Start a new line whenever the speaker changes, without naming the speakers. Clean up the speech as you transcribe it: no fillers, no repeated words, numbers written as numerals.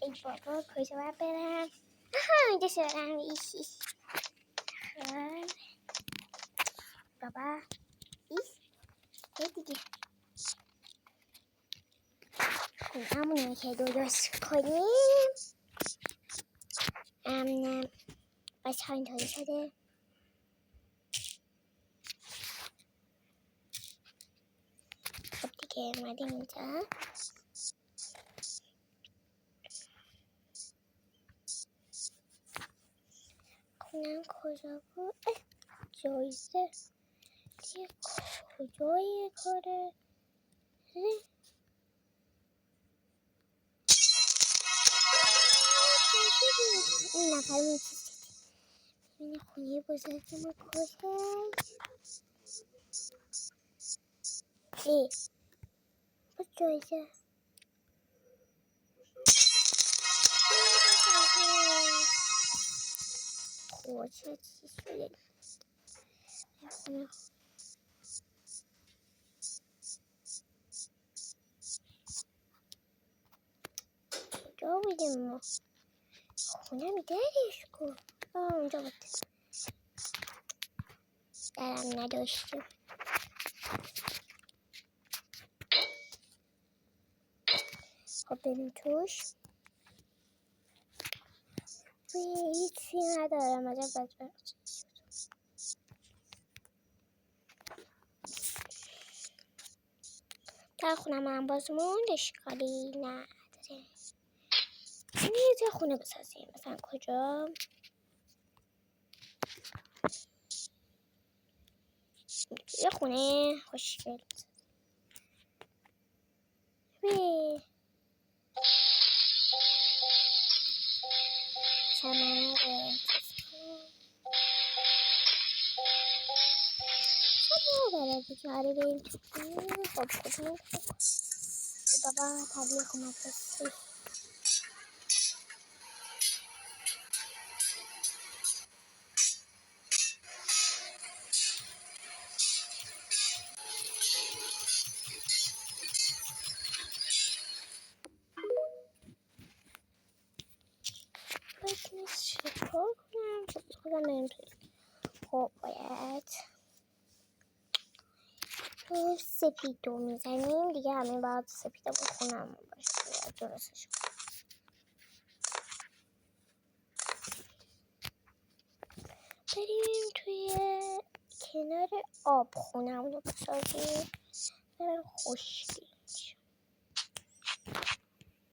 ای بابا کجا باید برم؟ آها اینجا شدم. ایش خب بابا ایش دیگه همونه که درست کنیم. بچه ها اینطوری شده. خب دیگه اومدیم اینجا. خونم کجا بود؟ جایزه دیگه کجای کاره؟ این نفر اون چیزی این خونه بزرگ ما کجاست؟ با جایزه خب چه چیز شده خونه کجا بودیم ما؟ خونه می درش کن اونجا بود درم نداشتیم. خب بریم توش. هیچی ندارم عجب بدبخت. تا خونه من باز موند اشکالی نداره. یه خونه بسازیم مثلا کجا؟ یه خونه خوشگل بسازیم. چمنه برای دیگه آره بریم تو خب کجا بابا تبلیغ اومد بسی باید نیست چکار کنم خودم بریم توی. خب باید سپیدو میزنیم دیگه. همه باید سپیدو بخونم باشه باید درستش کنم. بریم توی کنار آب خونم رو بسازیم برم خوشگی.